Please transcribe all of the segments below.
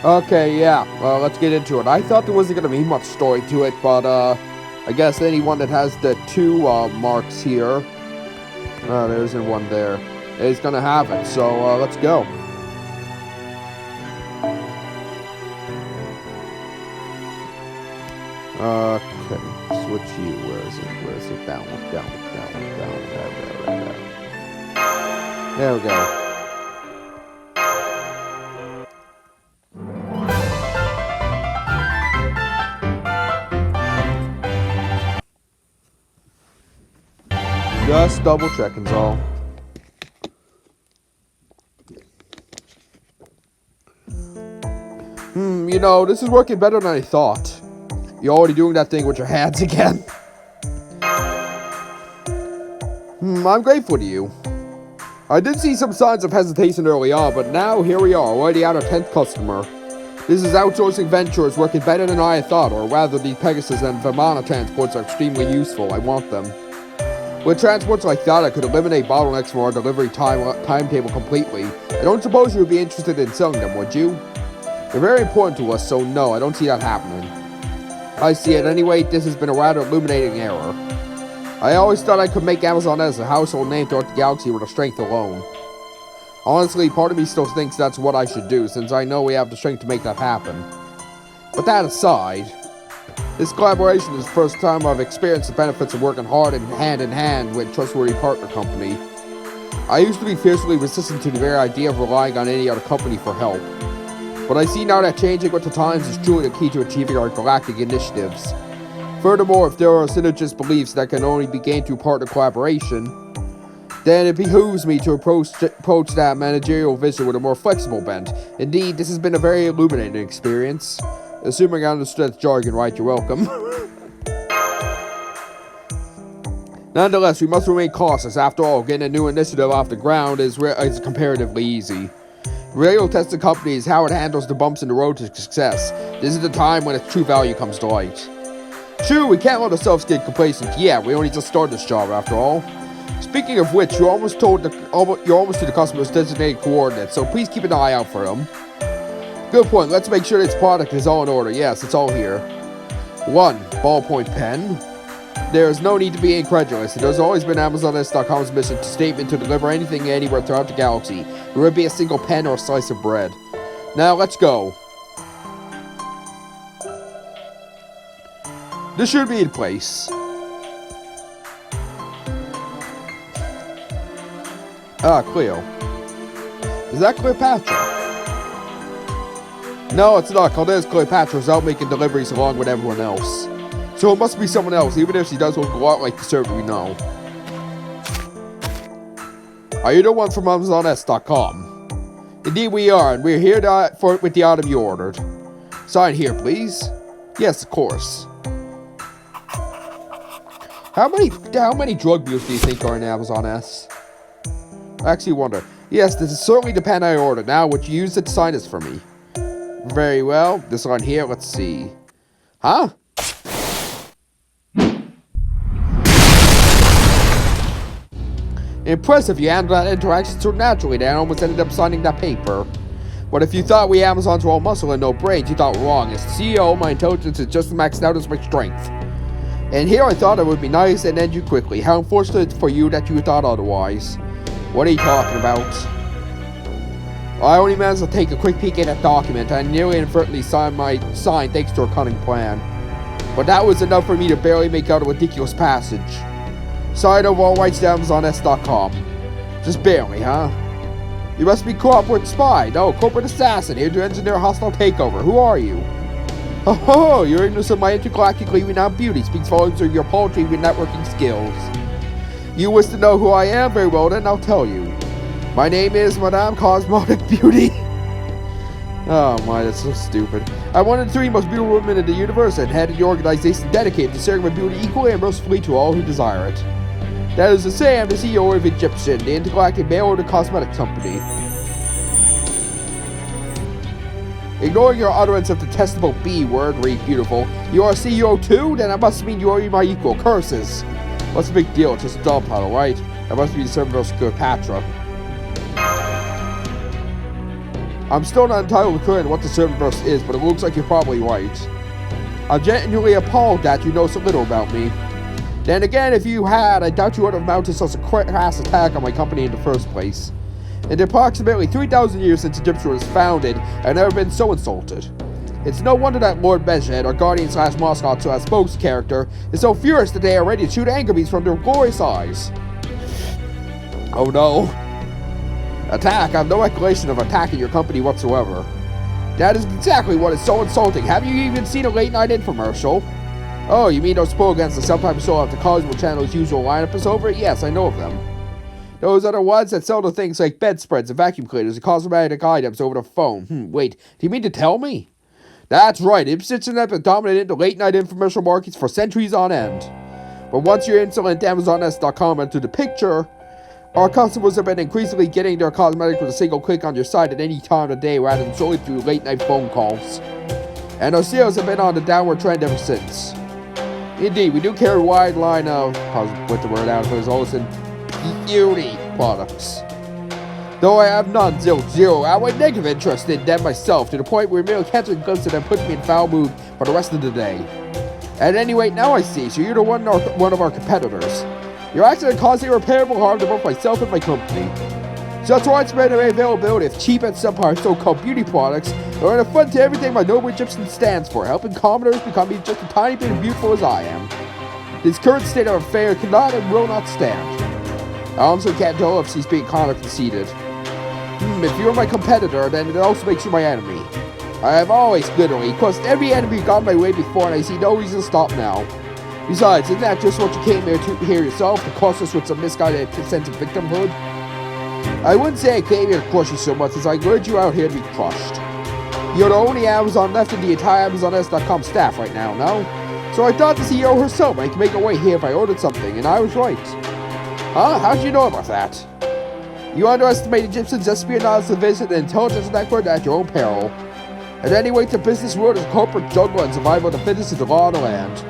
Okay, yeah. Let's get into it. I thought there wasn't going to be much story to it, but I guess anyone that has the two marks here, there isn't one there, is going to have it. So let's go. Okay, switch you. Where is it? Where is it? Down, down, down, down, there. There we go. Just double checking, all. This is working better than I thought. You're already doing that thing with your hands again. I'm grateful to you. I did see some signs of hesitation early on, but now here we are, already at our 10th customer. This is outsourcing ventures working better than I thought, or rather the Pegasus and Vimana transports are extremely useful. I want them. With transports like that, I could eliminate bottlenecks from our delivery timetable completely. I don't suppose you would be interested in selling them, would you? They're very important to us, so no, I don't see that happening. I see. At any rate, this has been a rather illuminating error. I always thought I could make Amazon as a household name throughout the galaxy with our strength alone. Honestly, part of me still thinks that's what I should do, since I know we have the strength to make that happen. But that aside, this collaboration is the first time I've experienced the benefits of working hard and hand with a trustworthy partner company. I used to be fiercely resistant to the very idea of relying on any other company for help. But I see now that changing with the times is truly the key to achieving our galactic initiatives. Furthermore, if there are synergist beliefs that can only be gained through partner collaboration, then it behooves me to approach that managerial vision with a more flexible bent. Indeed, this has been a very illuminating experience. Assuming I understood the jargon right, you're welcome. Nonetheless, we must remain cautious. After all, getting a new initiative off the ground is comparatively easy. Real tested company is how it handles the bumps in the road to success. This is the time when its true value comes to light. True, we can't let ourselves get complacent. Yeah, we only just started this job after all. Speaking of which, you're almost to the customer's designated coordinates, so please keep an eye out for them. Good point. Let's make sure this product is all in order. Yes, it's all here. 1. Ballpoint pen. There is no need to be incredulous. It has always been AmazonS.com's mission to deliver anything anywhere throughout the galaxy. Whether it be a single pen or a slice of bread. Now, let's go. This should be in place. Cleo. Is that Cleopatra? No, it's not. Caldea's Cleopatra is out making deliveries along with everyone else. So it must be someone else, even if she does look a lot like the server we know. Are you the one from AmazonS.com? Indeed we are, and we're here with the item you ordered. Sign here, please. Yes, of course. How many drug mules do you think are in Amazon S? I actually wonder. Yes, this is certainly the pen I ordered. Now, would you use it to sign this for me? Very well. This one here, let's see. Huh? Impressive, you handled that interaction so naturally that I almost ended up signing that paper. But if you thought we Amazons were all muscle and no brains, you thought wrong. As CEO, my intelligence is just maxed out as my strength. And here I thought I would be nice and end you quickly. How unfortunate for you that you thought otherwise. What are you talking about? I only managed to take a quick peek at that document, and I nearly inadvertently signed my sign thanks to a cunning plan. But that was enough for me to barely make out a ridiculous passage. Signed over all rights to AmazonS.com. Just barely, huh? You must be corporate spy. No, corporate assassin, here to engineer a hostile takeover. Who are you? Oh, your ignorance of my intergalactically renowned beauty speaks volumes of your poetry with networking skills. You wish to know who I am? Very well, then I'll tell you. My name is Madame Cosmotic Beauty. Oh my, that's so stupid. I'm one of the 3 most beautiful women in the universe and head of the organization dedicated to serving my beauty equally and mercifully to all who desire it. That is to say, I'm the CEO of Egyptian, the intergalactic mail-order cosmetics company. Ignoring your utterance of the detestable B word, read beautiful. You are CEO too? Then that must mean you are my equal. Curses. What's the big deal? It's just a job title, right? That must be the servant of Cleopatra. I'm still not entirely clear on what the Servantverse is, but it looks like you're probably right. I'm genuinely appalled that you know so little about me. Then again, if you had, I doubt you would have mounted such a crass attack on my company in the first place. In the approximately 3,000 years since Egyptia was founded, I've never been so insulted. It's no wonder that Lord Bezhed, our guardian/mascot spokes character, is so furious that they are ready to shoot anger beams from their glorious eyes. Oh no. Attack? I have no recollection of attacking your company whatsoever. That is exactly what is so insulting. Have you even seen a late-night infomercial? Oh, you mean those programs that sometimes show up the Cosmo Channel's usual lineup is over? Yes, I know of them. Those are the ones that sell the things like bedspreads and vacuum cleaners and cosmetic items over the phone. Wait, do you mean to tell me? That's right, Ipswich have been dominating the late-night infomercial markets for centuries on end. But once your insolent AmazonS.com entered the picture, our customers have been increasingly getting their cosmetics with a single click on your site at any time of the day rather than solely through late-night phone calls. And our sales have been on the downward trend ever since. Indeed, we do carry a wide line of, I'll put the word out for Olsen, beauty products. Though I have none, zero outright negative interest in them myself, to the point where merely catching a glimpse of them puts me in foul mood for the rest of the day. At any rate, now I see, so you're one of our competitors. Your accident caused irreparable harm to both myself and my company. Such widespread availability of cheap and subpar so-called beauty products are an affront to everything my noble Egyptian stands for, helping commoners become just a tiny bit as beautiful as I am. This current state of affairs cannot and will not stand. I honestly can't tell if she's being kind or conceited. If you're my competitor, then it also makes you my enemy. I have always, literally, crossed every enemy gone my way before, and I see no reason to stop now. Besides, isn't that just what you came here to hear yourself, to crush us with some misguided sense of victimhood? I wouldn't say I came here to crush you so much as I lured you out here to be crushed. You're the only Amazon left in the entire AmazonS.com staff right now, no? So I thought the CEO herself might make her way here if I ordered something, and I was right. Huh? How'd you know about that? You underestimate Egyptians' espionage division and intelligence network at your own peril. At any rate, the business world is a corporate jungle and survival of the fittest is the law of the land.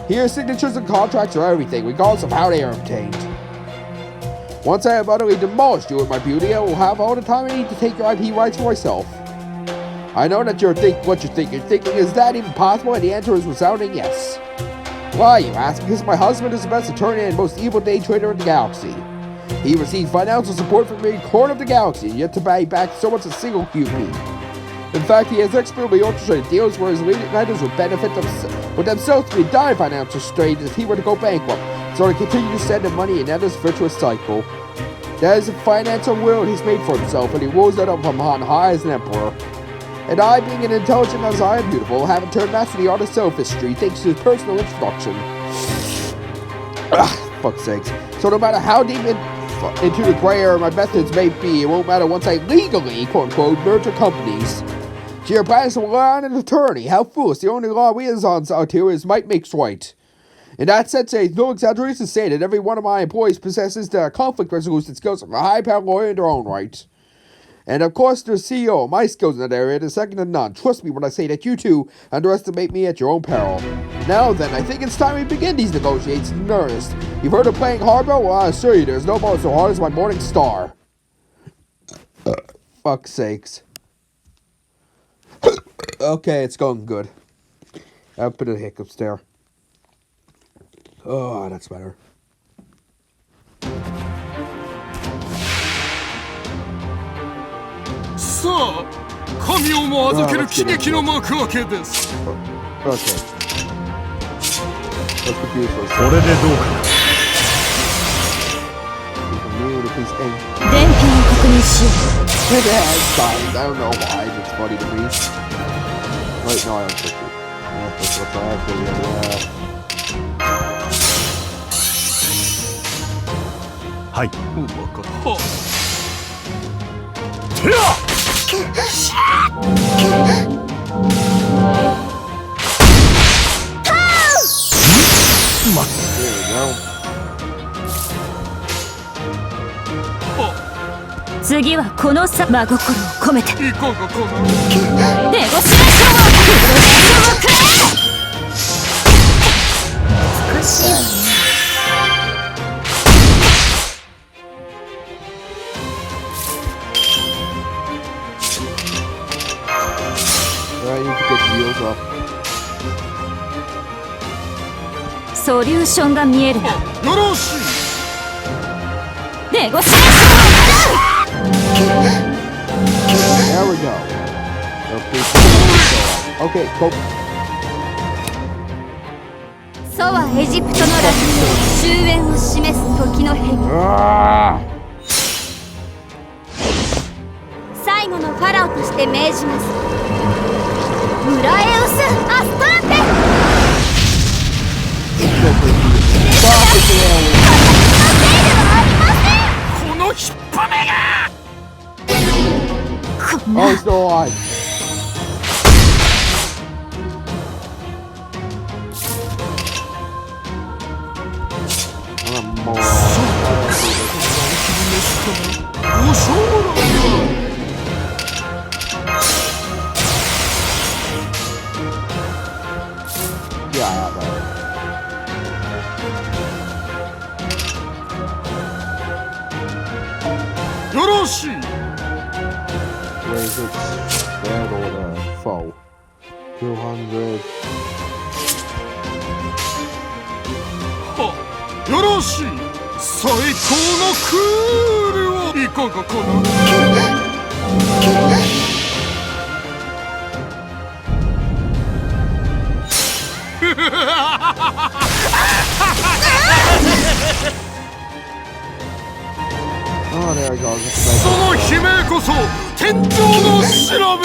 Here, signatures and contracts are everything, regardless of how they are obtained. Once I have utterly demolished you with my beauty, I will have all the time I need to take your IP rights for myself. I know that you're thinking what you're thinking. Is that even possible? And the answer is resounding yes. Why, you ask? Because my husband is the best attorney and most evil day trader in the galaxy. He receives financial support from every corner of the galaxy, yet to pay back so much a single QP. In fact, he has expertly orchestrated deals where his leaders would benefit themselves to be dire financial strain if he were to go bankrupt, so to continue to send him money in endless virtuous cycle. That is the financial world he's made for himself, and he rules it up from on high as an emperor. And I, being an intelligent as I am beautiful, haven't turned master the art of sophistry thanks to his personal introduction. Fuck's sakes. So no matter how deep into the gray area my methods may be, it won't matter once I legally, quote-unquote, merge companies. Your plans will rely on an attorney. How foolish. The only law we as out here is might makes right. In that sense, it's no exaggeration to say that every one of my employees possesses the conflict resolution skills of a high-powered lawyer in their own right. And of course, the CEO, my skills in that area are second to none. Trust me when I say that you two underestimate me at your own peril. Now then, I think it's time we begin these negotiations in earnest. You've heard of playing hardball? Well, I assure you, there's no ball so hard as my morning star. Fuck's sakes. Okay, it's going good. I'll put a hiccups there. Oh, that's better. さあ、神をも預ける喜劇の幕開けです。Okay. Let's confuse for a second. これでどうかな。電気を確認しよう。 It has signs. I don't know why. It's funny to me. Wait, no, I don't think it. That's what I have to do. はい。うまかった。次はこのさ真心を込めていかがかな。ネゴシエーションをプロジェクトをくれ。難しいわね。I need to get the wheels up. ソリューションが見えるな。よろしい。ネゴシエーション There we go. Okay, go. ソはエジプトの楽終焉を示す時の蛇。最後のファラオとして命じます。ムラエウス・アストランテ。このヒッパメが。こんな Oh, he's still alive. More. ごしょうもないな。Yeah, I have that. よろしい。 Where is it? Dead or the foe? 200. よろしい。最高のクールをいかがかな。Oh, there we go. その悲鳴こそ天井の調べ。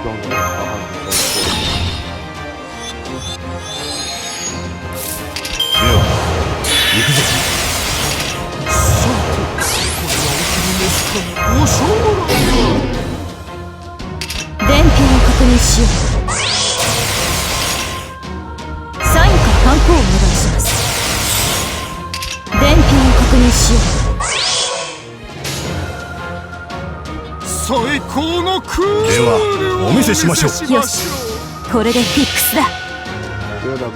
Don't get ごしょうもないな。電源を確認しよう。サインかハンコをお願いします。電源を確認しよ最高のクールをお見せしましょう。う。よし、これでフィックスだ。 Get him.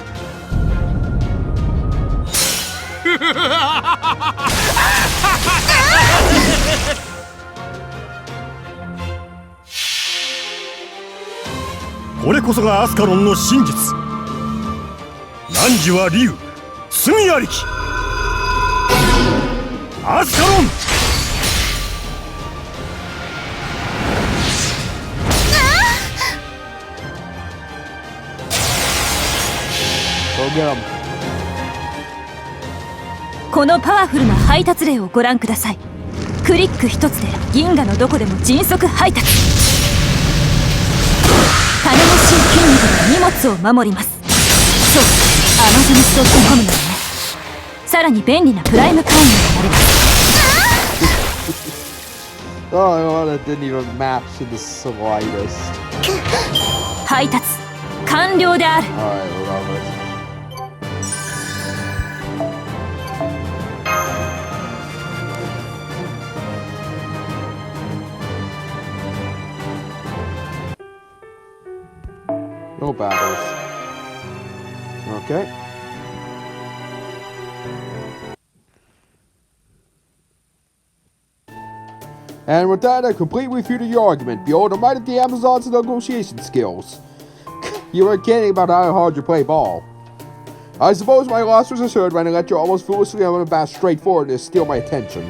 これこそがアスカロンの真実。汝は竜、罪ありき。アスカロン。Go get him. このパワフルな配達例をご覧ください。クリック一つで銀河のどこでも迅速配達。金のしい筋肉が荷物を守ります。そう、アマゾネスドットコムなのね。さらに便利なプライム会員になれます。Oh, that didn't even match in the slightest. 配達完了である。 Alright, love it. No battles. Okay. And with that, I completely refuted your argument. Behold, the might of the Amazons' negotiation skills. You were kidding about how hard you play ball. I suppose my loss was assured when I let your almost foolishly unabashed straightforwardness steal my attention.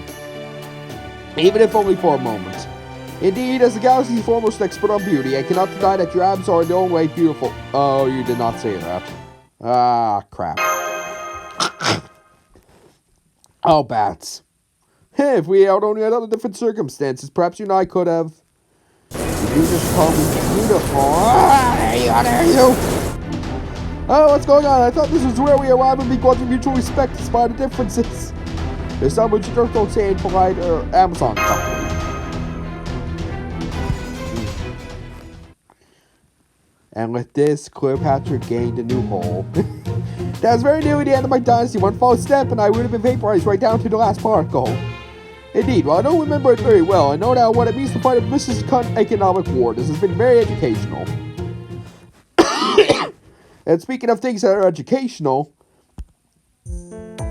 Even if only for a moment. Indeed, as the galaxy's foremost expert on beauty, I cannot deny that your abs are in no way beautiful. Oh, you did not say that. Ah, crap. Oh, bats. Hey, if we had only had other different circumstances, perhaps you and I could have... You just call me beautiful. Ah, there you! Oh, what's going on? I thought this was where we arrive and begrudge mutual respect despite the differences. There's some which you just don't say in polite Amazon company. And with this, Cleopatra gained a new hole. That was very nearly the end of my dynasty. One false step and I would have been vaporized right down to the last particle. Indeed, while I don't remember it very well, I know now what it means to fight a vicious economic war. This has been very educational. And speaking of things that are educational,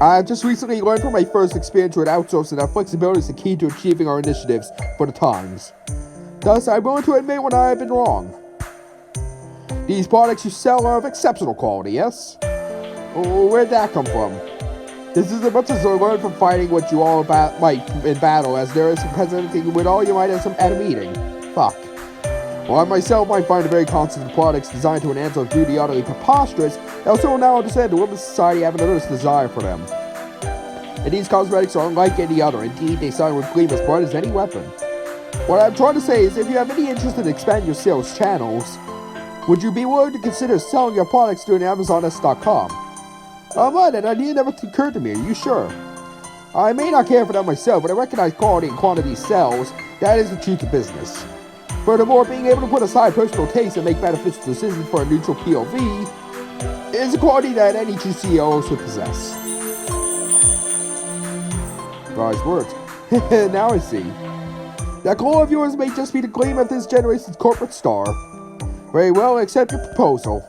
I just recently learned from my first experience with outsourcing that flexibility is the key to achieving our initiatives for the times. Thus, I'm willing to admit when I have been wrong. These products you sell are of exceptional quality, yes? Where'd that come from? This is as much as I learned from fighting what you all like in battle as there is from presenting with all you might at a meeting. Fuck. While I myself might find a very constant products designed to enhance our beauty utterly preposterous, I also now understand the women's society have an enormous desire for them. And these cosmetics are unlike any other. Indeed, they shine with gleam as bright as any weapon. What I'm trying to say is, if you have any interest in expanding your sales channels, would you be willing to consider selling your products through Amazon.com? What? That idea never occurred to me. Are you sure? I may not care for that myself, but I recognize quality and quantity sells. That is the truth of business. Furthermore, being able to put aside personal taste and make beneficial decisions for a neutral POV is a quality that any true CEO should possess. Wise words. Now I see. That goal of yours may just be the gleam of this generation's corporate star. Very well, I accept your proposal.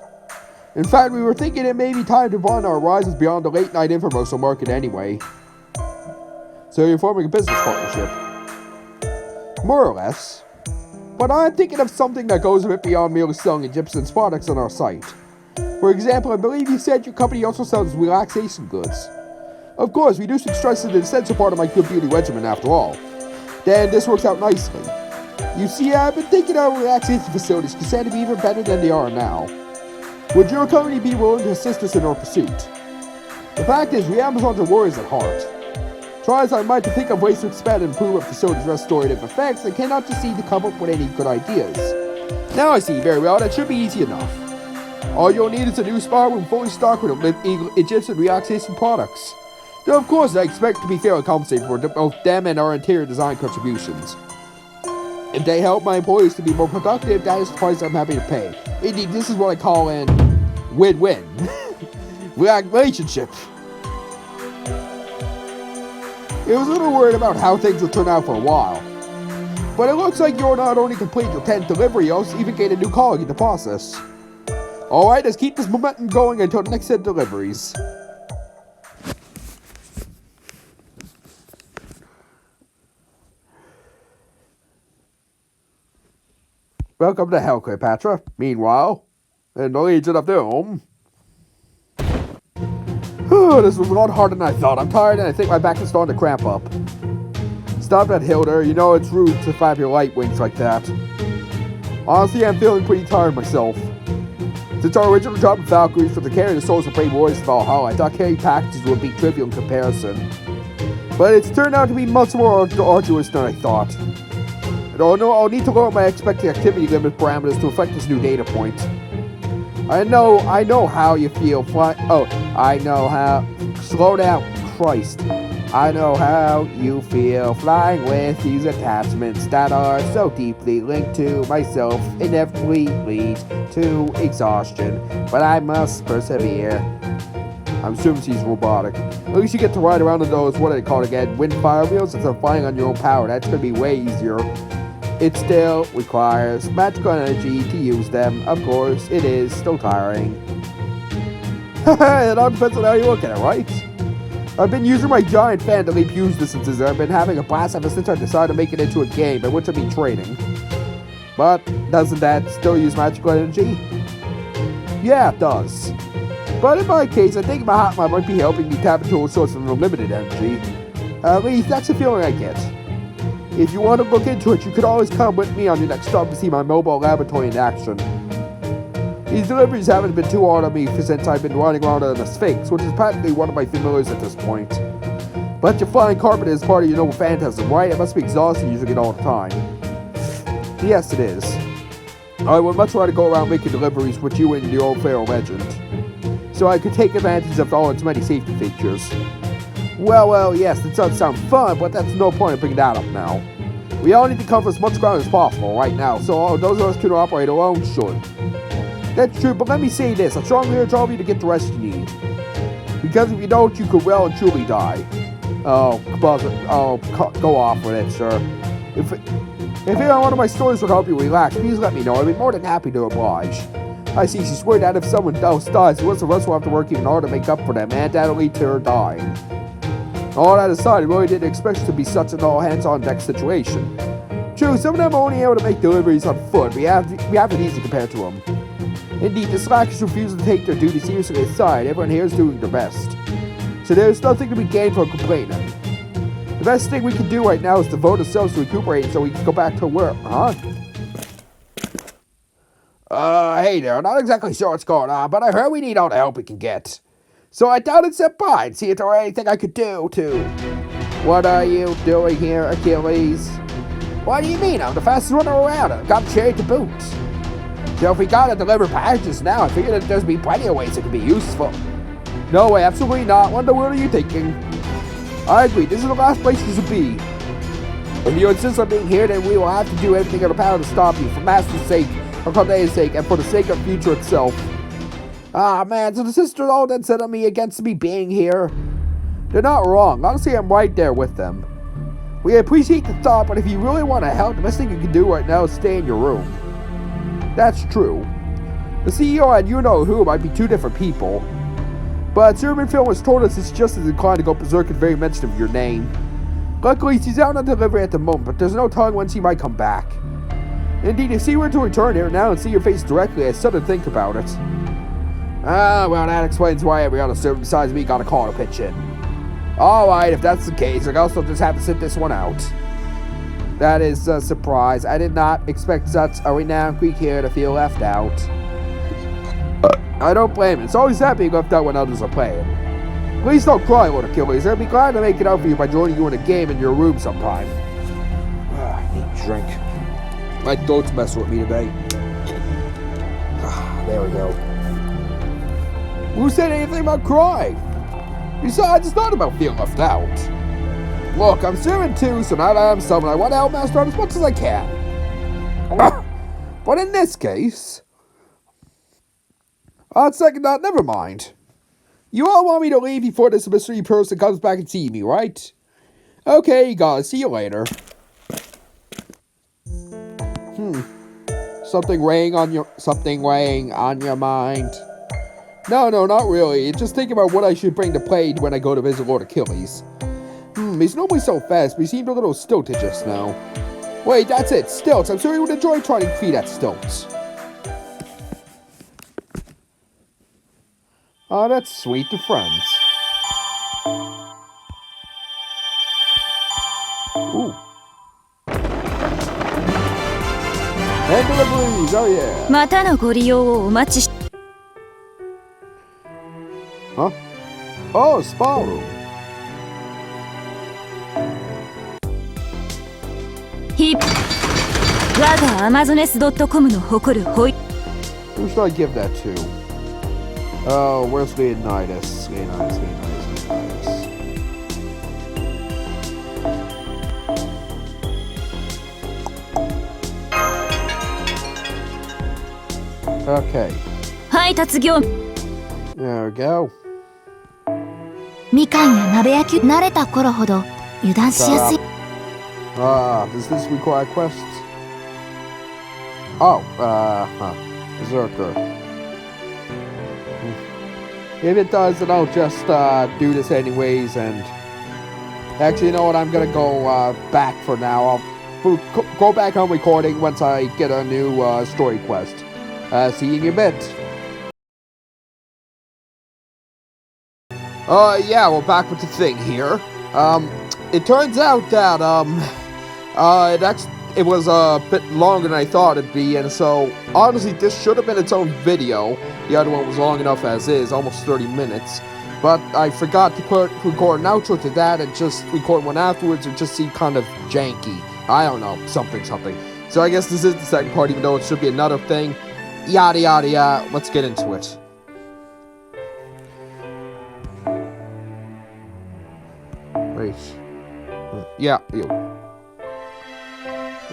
In fact, we were thinking it may be time to broaden our horizons beyond the late-night infomercial market anyway. So you're forming a business partnership? More or less. But I'm thinking of something that goes a bit beyond merely selling Egyptian's products on our site. For example, I believe you said your company also sells relaxation goods. Of course, reducing stress is an essential part of my good beauty regimen after all. Then this works out nicely. You see, I've been thinking our relaxation facilities could stand to be even better than they are now. Would your company be willing to assist us in our pursuit? The fact is, we Amazons are warriors at heart. Try as I might to think of ways to expand and improve our facility's restorative effects, I cannot just seem to come up with any good ideas. Now I see, very well, that should be easy enough. All you'll need is a new spa room fully stocked with Egyptian relaxation products. Though of course I expect to be fairly compensated for both them and our interior design contributions. If they help my employees to be more productive, that is the price I'm happy to pay. Indeed, this is what I call an win-win relationship. I was a little worried about how things would turn out for a while. But it looks like you're not only completed your 10th delivery, you also even gained a new colleague in the process. Alright, let's keep this momentum going until the next set of deliveries. Welcome to hell, Cleopatra. Meanwhile, in the Legion of Doom. This was a lot harder than I thought. I'm tired and I think my back is starting to cramp up. Stop that, Hilda. You know it's rude to flap your light wings like that. Honestly, I'm feeling pretty tired myself. Since our original job with Valkyries was to carry the souls of brave warriors to Valhalla, I thought carrying packages would be trivial in comparison. But it's turned out to be much more arduous than I thought. And I'll need to lower my expected activity limit parameters to reflect this new data point. I know how you feel slow down, Christ. I know how you feel flying with these attachments that are so deeply linked to myself, inevitably lead to exhaustion, but I must persevere. I'm assuming she's robotic. At least you get to ride around in those, what do they call it again, wind fire wheels instead of flying on your own power. That's gonna be way easier. It still requires magical energy to use them. Of course, it is still tiring. And I'm depends on how you look at it, right? I've been using my giant fan to leap huge distances, and I've been having a blast ever since I decided to make it into a game, in which I've been training. But doesn't that still use magical energy? Yeah, it does. But in my case, I think Mahatma might be helping me tap into a source of unlimited energy. At least that's the feeling I get. If you want to look into it, you could always come with me on your next stop to see my mobile laboratory in action. These deliveries haven't been too hard on me since I've been running around on the Sphinx, which is practically one of my familiars at this point. But your flying carpet is part of your noble phantasm, right? It must be exhausting using it all the time. Yes, it is. I would much rather go around making deliveries with you and the old Pharaoh legend, so I could take advantage of all its many safety features. Well, yes, it does sound fun, but that's no point in bringing that up now. We all need to cover as much ground as possible right now, so those of us who can operate alone should. That's true, but let me say this, I strongly urge all of you to get the rest you need. Because if you don't, you could well and truly die. Go off with it, sir. If one of my stories would help you relax, please let me know. I'd be more than happy to oblige. I see, she's worried that if someone else dies, the rest of us will have to work even harder to make up for them, and that'll lead to her dying. All that aside, I really didn't expect it to be such an all-hands-on-deck situation. True, some of them are only able to make deliveries on foot, but we have it easy compared to them. Indeed, the Slackers refuse to take their duty seriously aside. Everyone here is doing their best. So there's nothing to be gained from complaining. The best thing we can do right now is devote ourselves to recuperating so we can go back to work, huh? Hey there, not exactly sure what's going on, but I heard we need all the help we can get. So I thought I'd step by and see if there were anything I could do to... What are you doing here, Achilles? What do you mean? I'm the fastest runner around. I've got cherry to boot. So if we gotta deliver packages now, I figured that there's be plenty of ways it could be useful. No way, absolutely not. What in the world are you thinking? I agree, this is the last place you should be. If you insist on being here, then we will have to do everything in our power to stop you, for Master's sake, for Cordea's sake, and for the sake of future itself. Ah man, so the sisters all then set on me against me being here. They're not wrong. Honestly, I'm right there with them. We appreciate the thought, but if you really want to help, the best thing you can do right now is stay in your room. That's true. The CEO and you-know-who might be two different people. But German Film has told us it's just as inclined to go berserk at the very mention of your name. Luckily, she's out on delivery at the moment, but there's no telling when she might come back. Indeed, if she were to return here now and see your face directly, I started to think about it. Ah, well, that explains why every other servant besides me got a call to pitch in. Alright, if that's the case, I guess I'll just have to sit this one out. That is a surprise. I did not expect such a renowned Greek hero to feel left out. I don't blame him. It's always sad being left out when others are playing. Please don't cry, Lord Achilles. I'd be glad to make it out for you by joining you in a game in your room sometime. I need a drink. My throat's messing with me today. There we go. Who said anything about crying? Besides, it's not about feeling left out. Look, I'm serving too, so now that I'm someone, I want to help Master out as much as I can. But in this case... On second thought, never mind. You all want me to leave before this mystery person comes back and sees me, right? Okay, guys, see you later. Something weighing on your mind. No, not really. It's just thinking about what I should bring to play when I go to visit Lord Achilles. He's normally so fast, but he seemed a little stilted just now. Wait, that's it, stilts. I'm sure he would enjoy trying to feed at stilts. Oh, that's sweet to friends. Ooh. And deliveries, oh yeah. またのご利用をお待ちし Huh? Oh, spa room. 我がアマゾネス .com の誇るホイ Who should I give that to? Oh, where's Leonidas? Leonidas. Okay. 配達業 There we go. みかんや鍋焼き慣れた頃ほど油断しやすい Does this require quests? Oh, Berserker. If it does, then I'll just do this anyways, and... Actually, you know what, I'm gonna go back for now. I'll go back on recording once I get a new story quest. See you in a bit. Yeah, we're back with the thing here. It turns out that, it was a bit longer than I thought it'd be, and so, honestly, this should have been its own video. The other one was long enough as is, almost 30 minutes. But I forgot to record an outro to that and just record one afterwards. It just seemed kind of janky. I don't know, something. So I guess this is the second part, even though it should be another thing. Yada yada yada, let's get into it. Wait. Yeah, you.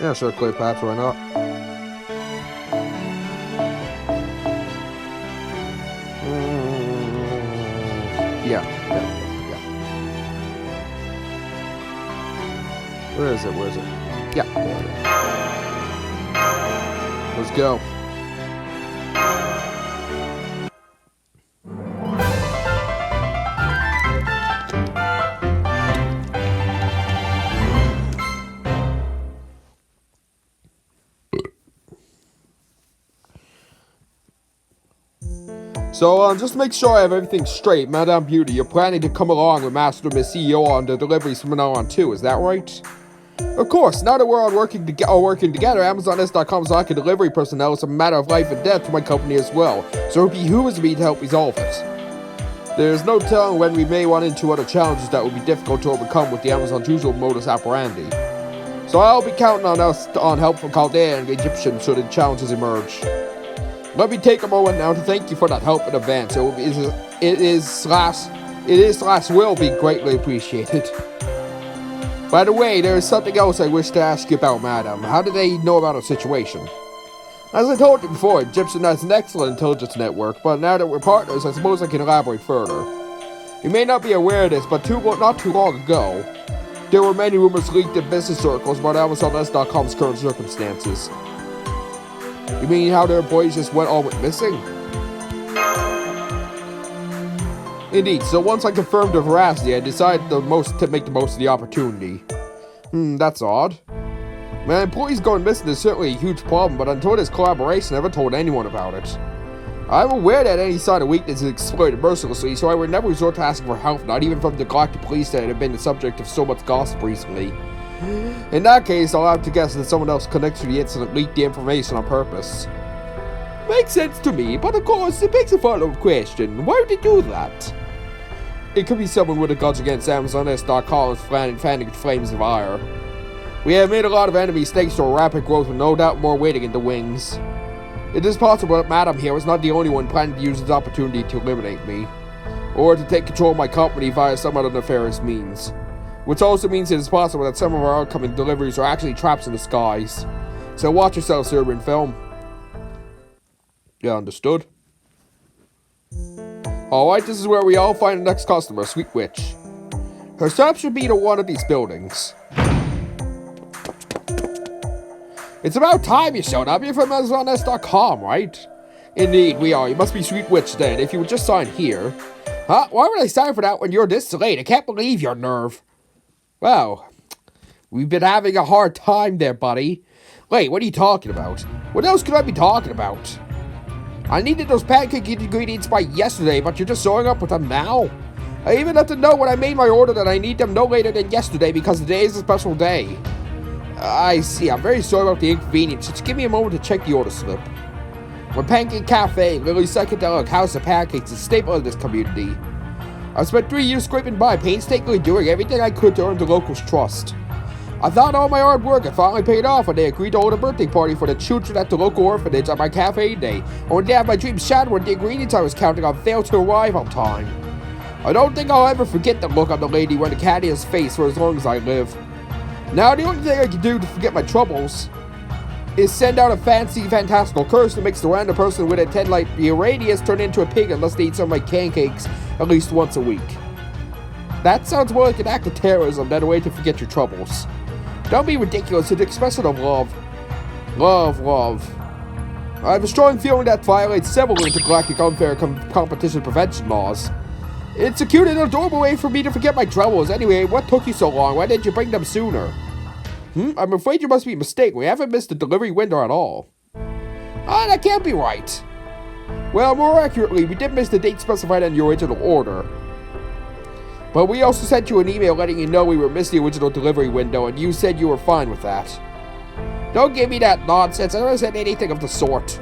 Yeah, sure, clear paths, why not? Yeah. Where is it? Yeah, there it is. Let's go. So, just to make sure I have everything straight, Madame Beauty, you're planning to come along with Master and Miss CEO on the deliveries from now on too, is that right? Of course, now that we're all working together, AmazonS.com's lack of delivery personnel is a matter of life and death to my company as well, so it behooves me to help resolve it. There's no telling when we may run into other challenges that will be difficult to overcome with the Amazon's usual modus operandi. So I'll be counting on help from Chaldea and the Egyptian should the challenges emerge. Let me take a moment now to thank you for that help in advance. It is will be greatly appreciated. By the way, there is something else I wish to ask you about, madam. How did they know about our situation? As I told you before, Egyptian has an excellent intelligence network, but now that we're partners, I suppose I can elaborate further. You may not be aware of this, but not too long ago, there were many rumors leaked in business circles about AmazonS.com's current circumstances. You mean how their employees just went missing? Indeed, so once I confirmed their veracity, I decided to make the most of the opportunity. That's odd. My employees going missing is certainly a huge problem, but until this collaboration, I never told anyone about it. I'm aware that any sign of weakness is exploited mercilessly, so I would never resort to asking for help, not even from the Galactic Police that have been the subject of so much gossip recently. In that case, I'll have to guess that someone else connected to the incident leaked the information on purpose. Makes sense to me, but of course, it begs a follow-up question. Why would they do that? It could be someone with a grudge against AmazonS.com and fanning flames of ire. We have made a lot of enemies thanks to our rapid growth with no doubt more waiting in the wings. It is possible that Madam here was not the only one planning to use this opportunity to eliminate me, or to take control of my company via some other nefarious means. Which also means it is possible that some of our upcoming deliveries are actually traps in disguise. So watch yourself, Serbian film. Yeah, understood. Alright, this is where we all find the next customer, Sweet Witch. Her stop should be to one of these buildings. It's about time you showed up. You're from AmazonS.com, right? Indeed, we are. You must be Sweet Witch then, if you would just sign here. Huh? Why would I sign for that when you're this late? I can't believe your nerve. Well, we've been having a hard time there, buddy. Wait, what are you talking about? What else could I be talking about? I needed those pancake ingredients by yesterday, but you're just showing up with them now? I even have to know when I made my order that I need them no later than yesterday because today is a special day. I see. I'm very sorry about the inconvenience. Just give me a moment to check the order slip. When Pancake Cafe, Lily's psychedelic house of pancakes, is a staple of this community. I've spent 3 years scraping by, painstakingly doing everything I could to earn the locals' trust. I thought all my hard work had finally paid off when they agreed to hold a birthday party for the children at the local orphanage on my cafe day, only to have my dreams shattered when the ingredients I was counting on failed to arrive on time. I don't think I'll ever forget the look on the lady when the Cadia's face for as long as I live. Now the only thing I can do to forget my troubles is send out a fantastical curse that makes the random person with a 10-light radius turn into a pig unless they eat some of my pancakes at least once a week. That sounds more like an act of terrorism than a way to forget your troubles. Don't be ridiculous, it's an expression of love. Love. I have a strong feeling that violates several intergalactic unfair competition prevention laws. It's a cute and adorable way for me to forget my troubles. Anyway, what took you so long? Why didn't you bring them sooner? I'm afraid you must be mistaken. We haven't missed the delivery window at all. Ah, that can't be right. Well, more accurately, we did miss the date specified in your original order. But we also sent you an email letting you know we were missing the original delivery window, and you said you were fine with that. Don't give me that nonsense. I never said anything of the sort.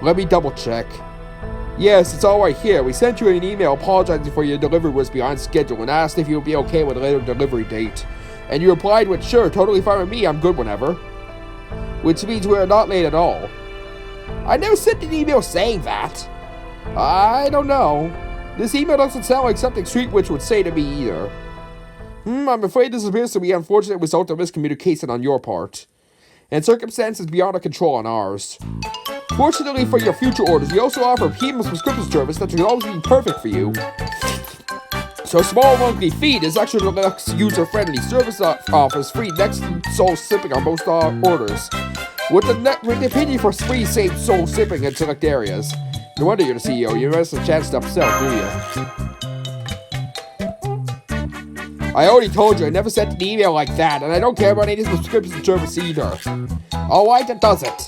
Let me double check. Yes, it's all right here. We sent you an email apologizing for your delivery was behind schedule and asked if you would be okay with a later delivery date. And you replied with, sure, totally fine with me, I'm good whenever. Which means we are not late at all. I never sent an email saying that. I don't know. This email doesn't sound like something Sweet Witch would say to me either. I'm afraid this appears to be an unfortunate result of miscommunication on your part. And circumstances beyond our control on ours. Fortunately for your future orders, we also offer a premium subscription service that should always be perfect for you. So a small monthly fee is actually the next user-friendly service offers free next soul sipping on most orders. With the opinion for free same soul sipping in select areas. No wonder you're the CEO, you miss a chance to upsell, do you? I already told you, I never sent an email like that, and I don't care about any subscription service either. Alright, that does it.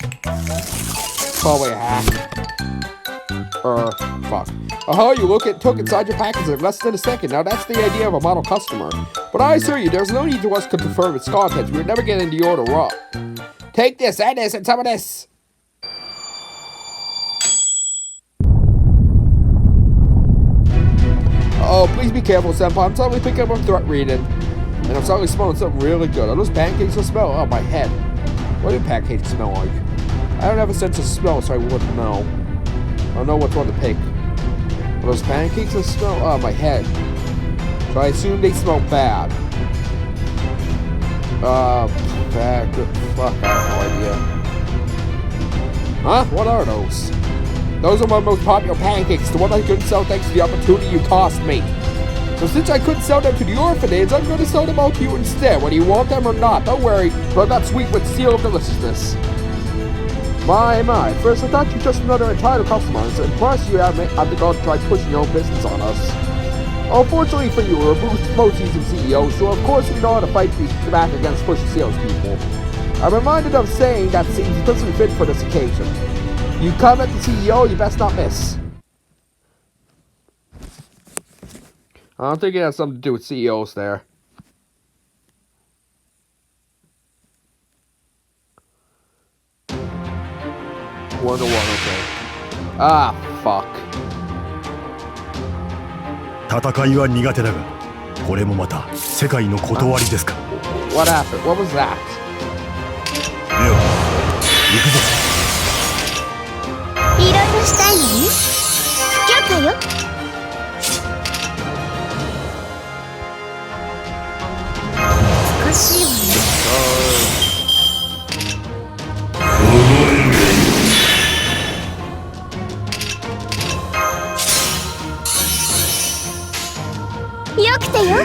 Probably a hack. fuck. Oh, you took inside your package in less than a second. Now that's the idea of a model customer. But I assure you, there's no need to us to confirm its contents. We would never get into the order raw. Take this, and this, and some of this. Oh, please be careful, Senpai. I'm suddenly picking up a threat reading. And I'm suddenly smelling something really good. Are those pancakes that smell? Oh, my head. What do pancakes smell like? I don't have a sense of smell, so I wouldn't know. I don't know which one to pick. Are those pancakes that smell? Oh, my head. So I assume they smell bad. Bad. Fuck, I have no idea. Huh? What are those? Those are my most popular pancakes, the one I couldn't sell thanks to the opportunity you cost me. So since I couldn't sell them to the orphanage, I'm going to sell them out to you instead, whether you want them or not. Don't worry, but I'm not sweet with seal of deliciousness. My, first I thought you were just another entitled customer, and plus you have to go and try pushing your own business on us. Unfortunately for you, we're most seasoned CEOs, so of course we know how to fight back against pushy salespeople. I'm reminded of saying that seems especially fit for this occasion. You come at the CEO, you best not miss. I don't think it has something to do with CEOs there. One to one, okay. Ah, fuck. 戦いは苦手だが、これもまた世界の断りですか。What happened? What was that? では、行くぞ。いろいろしたいのに許可よ。難しいわね。よくてよ。ロン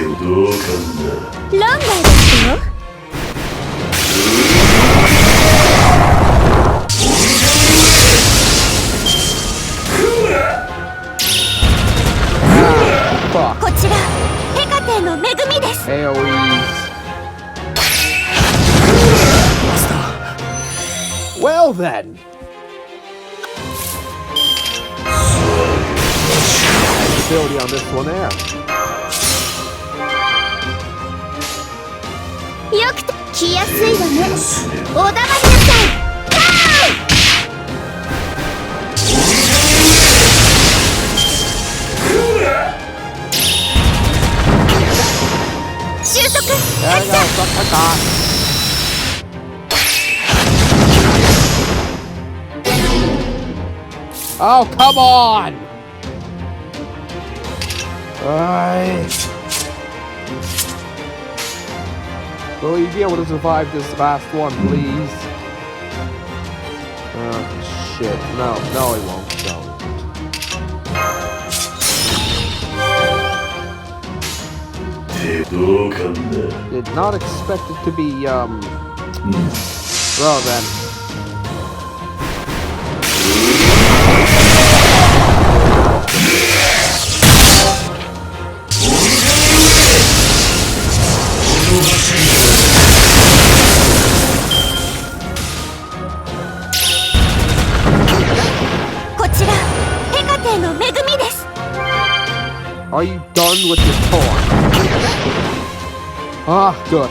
ガーですよ。こちらヘカテの恵みです。AoEs. Well then. Ability on this one there. よくて来やすいわね。お黙りなさい。収束。 There we go. Oh, come on! Will you be able to survive this last one, please? Oh, shit. No, he won't. Did not expect it to be, well then. Are you done with your toy? Ah, good.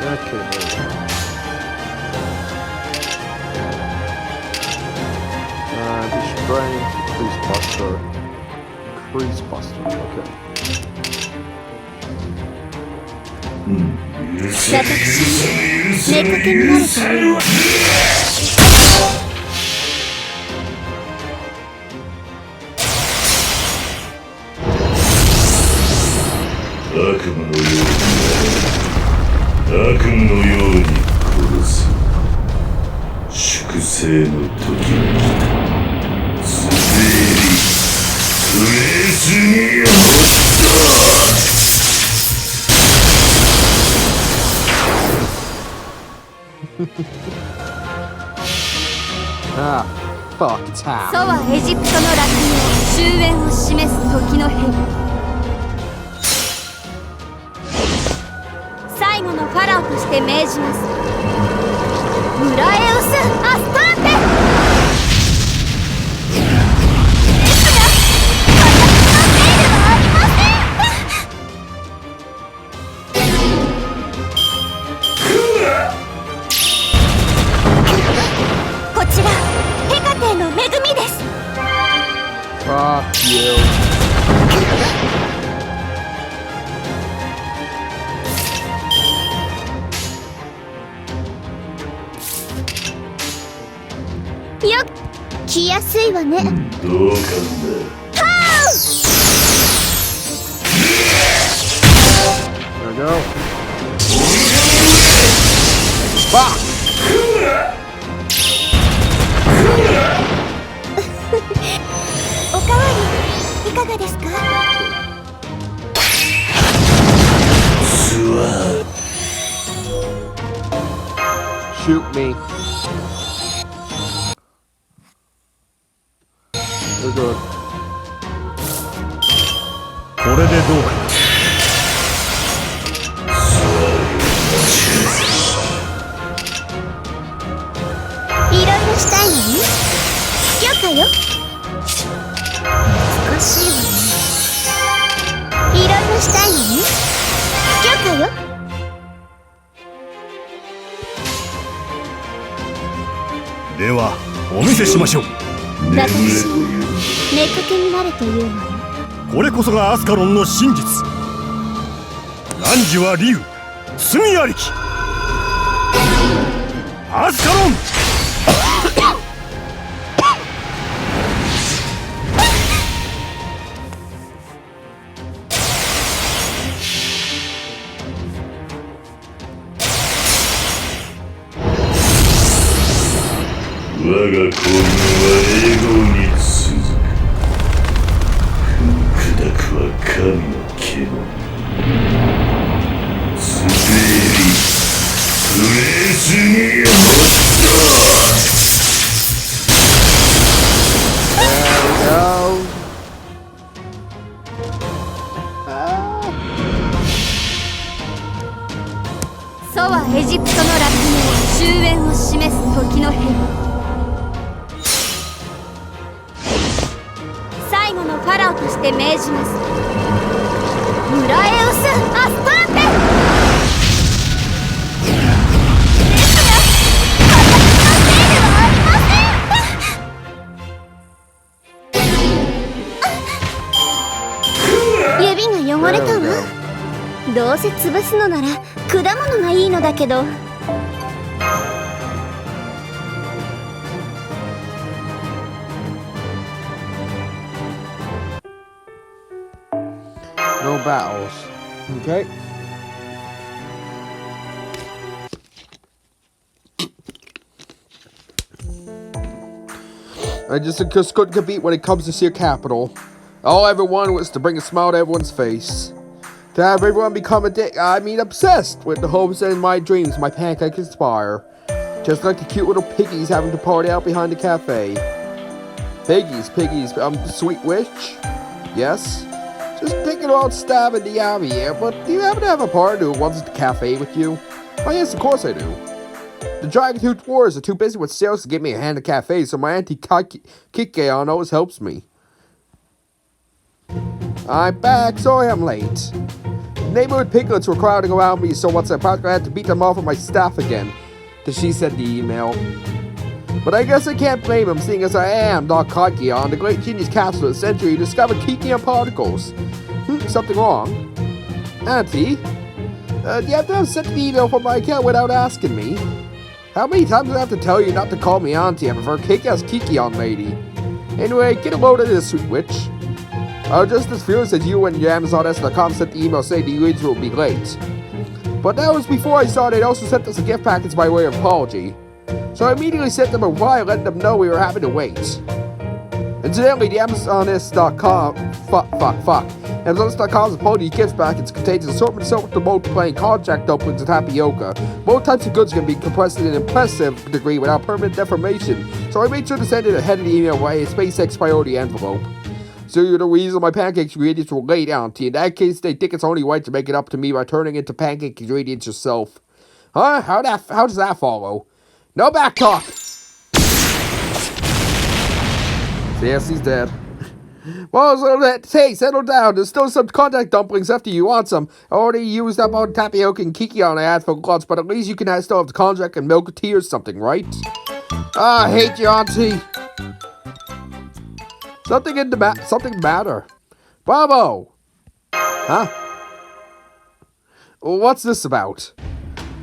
Okay. Restrain, Crease Buster. Crease Buster, okay. 私に目かけになると悪夢のように殺す粛清の時が来たスゼーリフレースに落ちたAh. fuck town. 祖はエジプトの落葉終焉を示す時の変最後のファラオとして命じます。ムラエウス・アスターテ。ですが私のせいではありません。こちらヘカテの恵みです。 Fuck you. よっ来やすいわね。同感だ。There we go. Fuck! おかわりいかがですか？ Shoot me. We're good. これでどうかいろいろしたいのね。許可よ。難しいわね。いろいろしたいのね。許可よ。ではお見せしましょう。私寝かけになれというのよ。これこそがアスカロンの真実。汝は竜罪ありきアスカロン。我が行軍は永劫に続く。砕くは神の獣。スペリプレスにホット。 There we go. 祖はエジプトの落葉終焉を示す時の変最後のファラオとして命じます。ムラエウス・アスターテ。ですが私のせいではありません。指が汚れたわ。どうせ潰すのなら果物がいいのだけど。 No battles. Okay. I just couldn't compete when it comes to Seer Capital. All I ever wanted was to bring a smile to everyone's face. To have everyone become obsessed with the hopes and my dreams my pancake inspire. Just like the cute little piggies having to party out behind the cafe. Piggies, sweet witch? Yes? Just thinking about stabbing the Yami here, but do you happen to have a partner who wants the cafe with you? Oh yes, of course I do. The Dragon-Tooth Warriors are too busy with sales to give me a hand at cafe, so my auntie Kikeon always helps me. I'm back, sorry I'm late. Neighborhood piglets were crowding around me, so once I practically had to beat them off with my staff again. She said the email. But I guess I can't blame him, seeing as I am Doc Kikeon, the great genius capsule of the century who discovered Kikeon particles. Something wrong? Auntie? Do you have to have sent the email from my account without asking me? How many times do I have to tell you not to call me Auntie? I prefer kick-ass Kikeon lady. Anyway, get a load of this, sweet witch. I was just as furious as you when your AmazonS.com sent the email saying the leads will be late. But that was before I saw they'd also sent us a gift package by way of apology. So I immediately sent them a reply letting them know we were having to wait. Incidentally, the AmazonS.com And thus that causes Pony gift packets contains an assortment of the multiplying contract dumplings and tapioca. Both types of goods can be compressed in an impressive degree without permanent deformation, so I made sure to send it ahead of the email via a SpaceX priority envelope. So you're the reason my pancake ingredients were late, Auntie. In that case, they think it's only right to make it up to me by turning into pancake ingredients yourself. Huh? How does that follow? No back talk! Yes, he's dead. Well, hey, settle down. There's still some contact dumplings after you want some. I already used up all the tapioca and kikion I had for lunch, but at least you can still have the contract and milk tea or something, right? Ah, I hate you, Auntie. Something matter. Bravo! Huh? What's this about?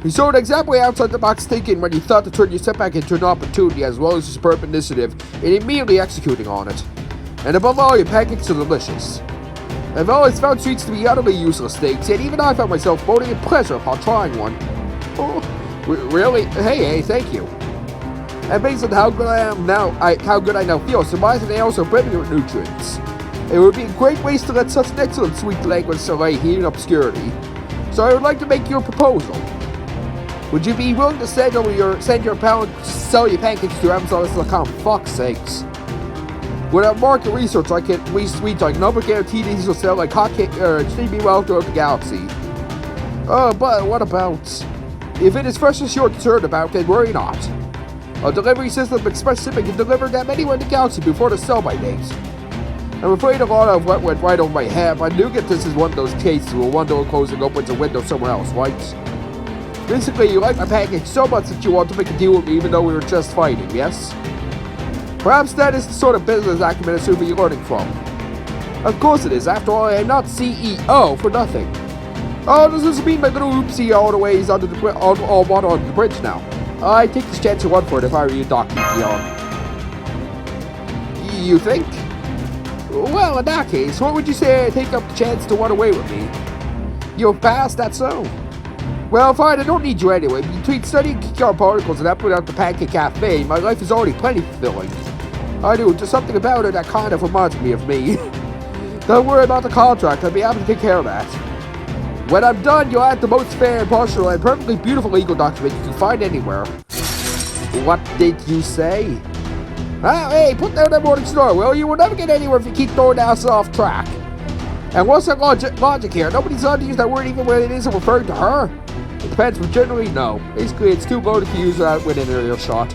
You showed exactly outside the box thinking when you thought to turn your setback into an opportunity as well as a superb initiative, and immediately executing on it. And above all, your pancakes are delicious. I've always found sweets to be utterly useless things, yet even I found myself voting in pleasure upon trying one. Oh, really? Hey, thank you. And based on how good I am now, how good I now feel, surprisingly they also brimming with nutrients. It would be a great waste to let such an excellent sweet language survive here in obscurity. So I would like to make you a proposal. Would you be willing to sell your pancakes to Amazon.com? Fuck's sakes. Without market research, I can never guarantee these will sell like hotcakes or extremely well throughout the galaxy. Oh, but what about if it is fresh as you're concerned about? Then worry not. A delivery system express shipping can deliver them anywhere in the galaxy before the sell-by date. I'm afraid a lot of what went right over my head, but I do get this is one of those cases where one door closing opens a window somewhere else, right? Basically, you like my pancake so much that you want to make a deal with me even though we were just fighting, yes? Perhaps that is the sort of business acumen I should be learning from. Of course it is, after all, I am not CEO for nothing. Oh, does this mean my little oopsie all the way is under the water on the bridge now? I take this chance to run for it if I were you, Doc Dion. You think? Well, in that case, what would you say I take up the chance to run away with me? You'll pass, that's so. Well, fine, I don't need you anyway. Between studying Kikiar particles and putting out the Pancake Cafe, my life is already plenty fulfilling. I do, just something about it that kind of reminds me of me. Don't worry about the contract, I'll be able to take care of that. When I'm done, you'll have the most fair, impartial, and perfectly beautiful legal document you can find anywhere. What did you say? Ah, hey, put down that morning snore, will you? We'll never get anywhere if you keep throwing us off track. And what's that logic here? Nobody's on to use that word even when it isn't referring to her. It depends, but generally, no. Basically, it's too loaded to use that within an earshot.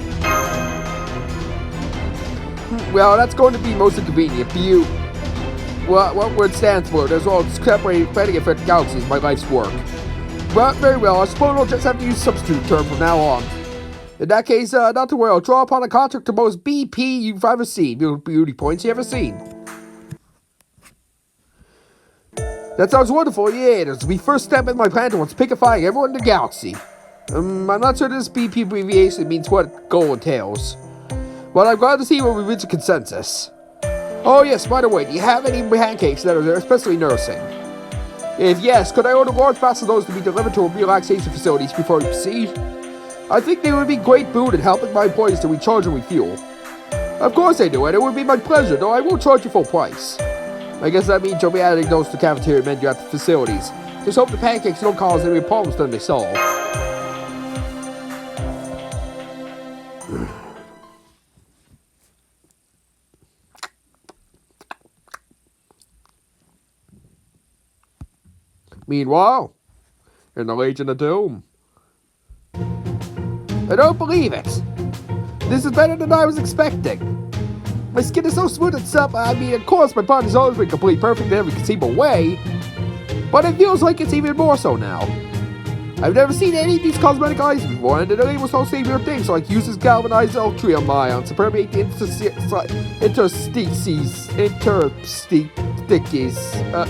Well, that's going to be most inconvenient for you. Well, what word stands for, as well as separating it from the galaxy is my life's work. But very well, I suppose I'll just have to use a substitute term from now on. In that case, not to worry, I'll draw upon a contract the most BP you've ever seen. Beauty points you've ever seen. That sounds wonderful, yeah. This will be first step in my plan towards picifying everyone in the galaxy. I'm not sure this BP abbreviation means what goal entails. But I'm glad to see where we reach a consensus. Oh yes, by the way, do you have any pancakes that are there, especially nursing? If yes, could I order large batches of those to be delivered to relaxation facilities before we proceed? I think they would be great boon in helping my employees to recharge and refuel. Of course I do, and it would be my pleasure, though I won't charge you full price. I guess that means you'll be adding those to the cafeteria menu at the facilities. Just hope the pancakes don't cause any problems than they solve. Meanwhile, in the Legion of Doom. I don't believe it. This is better than I was expecting. My skin is so smooth and supple. I mean, of course, my body's always been completely perfect in every conceivable way. But it feels like it's even more so now. I've never seen any of these cosmetic items before, and it was also same weird things like uses galvanized ultrium ions to permeate the interstices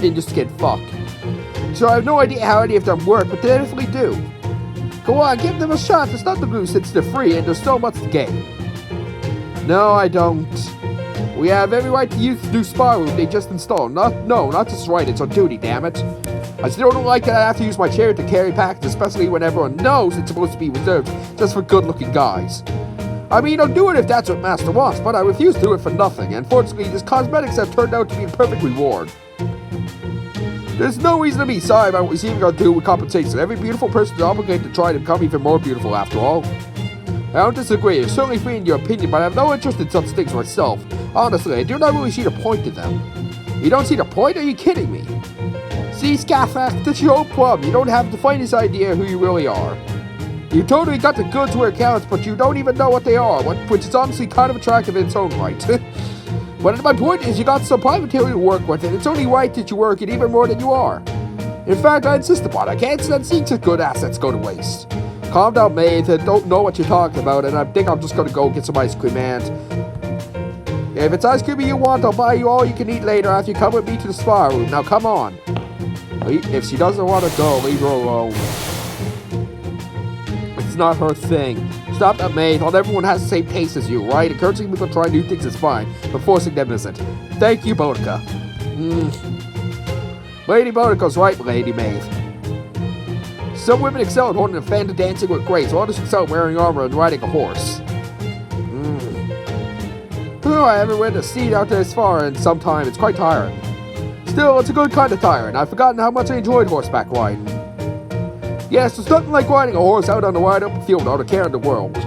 in your skin. Fuck. So I have no idea how any of them work, but they definitely do. Go on, give them a shot. It's not the glue since they're free, and there's so much to gain. No, I don't. We have every right to use the new spa room they just installed. Not just right, it's on duty, damn it. I still don't like that I have to use my chair to carry packages, especially when everyone knows it's supposed to be reserved just for good-looking guys. I mean, I'll do it if that's what Master wants, but I refuse to do it for nothing. And fortunately, these cosmetics have turned out to be a perfect reward. There's no reason to be sorry about what receiving our due compensation. Every beautiful person is obligated to try to become even more beautiful after all. I don't disagree. You're certainly free in your opinion, but I have no interest in such things myself. Honestly, I do not really see the point to them. You don't see the point? Are you kidding me? See, Scaffack, that's your whole problem. You don't have the faintest idea who you really are. You totally got the goods where it counts, but you don't even know what they are, which is honestly kind of attractive in its own right. But my point is, you got some privateering to work with, and it's only right that you work it even more than you are. In fact, I insist upon it. I can't stand seeing such good assets go to waste. Calm down, mate. I don't know what you're talking about, and I think I'm just gonna go get some ice cream, and if it's ice cream you want, I'll buy you all you can eat later after you come with me to the spa room. Now, come on. If she doesn't want to go, leave her alone. It's not her thing. Stop that, mate. Not everyone has the same taste as you, right? Encouraging people to try new things is fine, but forcing them isn't. Thank you, Boudica. Lady Boudica's right, Lady Maeve. Some women excel at holding a fan to dancing with grace, while others excel at wearing armor and riding a horse. Oh, I haven't ridden a steed out this far in some time. It's quite tiring. Still, it's a good kind of tiring. I've forgotten how much I enjoyed horseback riding. Yes, there's nothing like riding a horse out on the wide open field without a care in the world.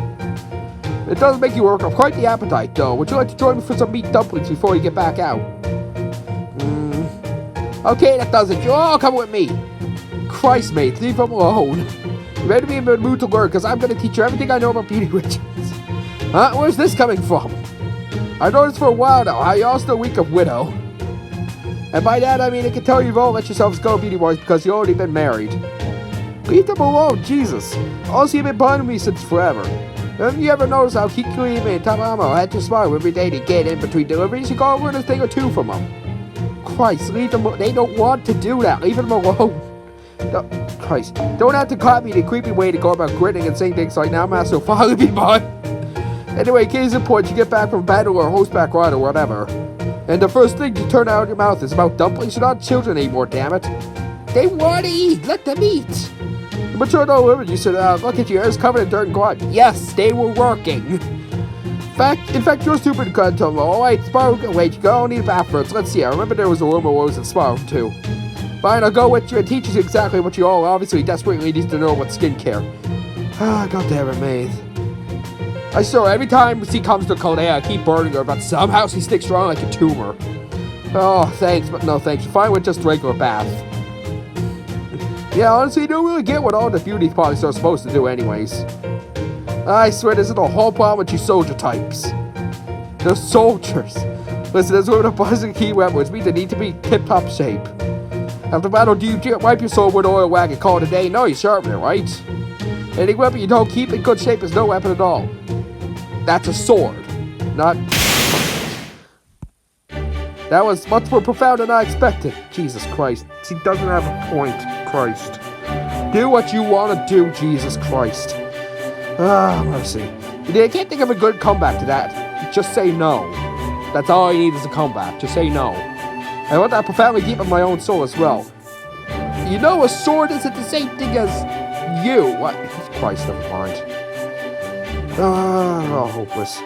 It does make you work up quite the appetite, though. Would you like to join me for some meat dumplings before you get back out? Okay, that does it. You all come with me. Christ, mate, leave him alone. You better be in the mood to learn, because I'm going to teach you everything I know about beauty rituals. Huh? Where's this coming from? I've noticed for a while now how you're all still weak of widow. And by that I mean I can tell you won't let yourselves go beauty-wise because you've already been married. Leave them alone, Jesus. Also, you've been bothering me since forever. Haven't you ever noticed how Kikuri and Tamamo had to smile every day to get in between deliveries? You gotta learn a thing or two from them. Christ, leave them. They don't want to do that. Leave them alone. Christ, don't have to copy the creepy way to go about grinning and saying things like, now Master will finally be mine. Anyway, case in point, you get back from battle or horseback ride or whatever. And the first thing you turn out of your mouth is about dumplings. You're not children anymore, damn it. They want to eat. Let them eat. But you're no women. You said, look at you. Hair's covered in dirt and grime. Yes, they were working. In fact, you're stupid, Kantomo. All right, Sparrow, wait. You go need a bath first. Let's see. I remember there was a rumor was in Sparrow, too. Fine, I'll go with you and teach you exactly what you all obviously desperately need to know about skincare. Ah, God damn it, Maeve. I swear, every time she comes to Kodea, I keep burning her, but somehow she sticks strong like a tumor. Oh, thanks, but no thanks. Fine with just a regular bath. Yeah, honestly, you don't really get what all the beauty products are supposed to do anyways. I swear, this is the whole problem with you soldier types. They're soldiers. Listen, there's women are buzzing key weapons, which means they need to be tip-top shape. After battle, do you wipe your sword with oil rag and call it a day? No, you sharpen it, right? Any weapon you don't keep in good shape is no weapon at all. That's a sword, not... That was much more profound than I expected. Jesus Christ. She doesn't have a point. Christ. Do what you want to do, Jesus Christ. Ah, mercy. I can't think of a good comeback to that. Just say no. That's all I need is a comeback. Just say no. I want that profoundly deep in my own soul as well. You know, a sword isn't the same thing as you. What? Christ, never mind. Oh, hopeless.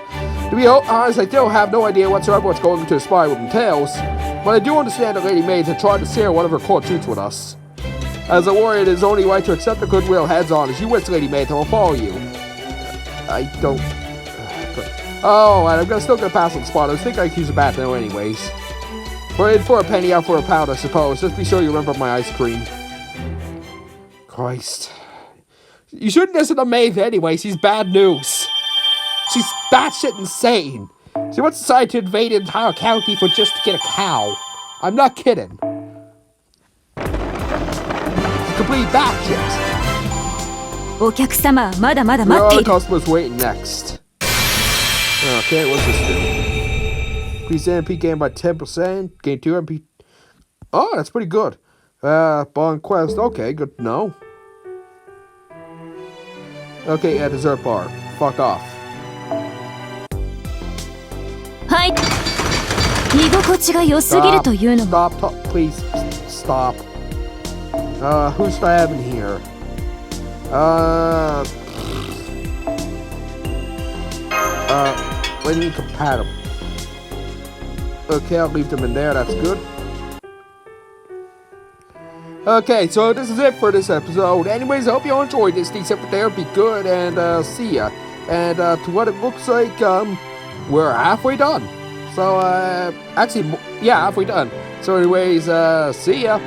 To be honest, I still have no idea whatsoever what's going into the spy room entails, but I do understand that Lady Maeve had tried to share one of her court treats with us. As a warrior, it is only right to accept the goodwill heads on. As you wish, Lady Maeve, I will follow you. I don't... Oh, and I'm still gonna pass on the spot. I was thinking I could use a bat now anyways. For a penny, out for a pound, I suppose. Just be sure you remember my ice cream. Christ. You shouldn't listen to Maeve anyway. She's bad news. She's batshit insane. She wants decided to invade an entire county for just to get a cow. I'm not kidding. She's complete batshit. お客様はまだまだ待っている。 The customer's waiting next. Okay, what's this do? Increase MP gain by 10%. Gain 2 MP. Oh, that's pretty good. Bond quest. Okay, good to know. Okay, yeah, dessert bar. Fuck off. はい。居心地が良すぎるというのも。 Stop, please, stop. Who should I have in here? When incompatible. Okay, I'll leave them in there, that's good. Okay, so this is it for this episode. Anyways, I hope you all enjoyed this. Stay safe there, be good, and see ya. And to what it looks like, we're halfway done. So, actually, yeah, halfway done. So anyways, see ya.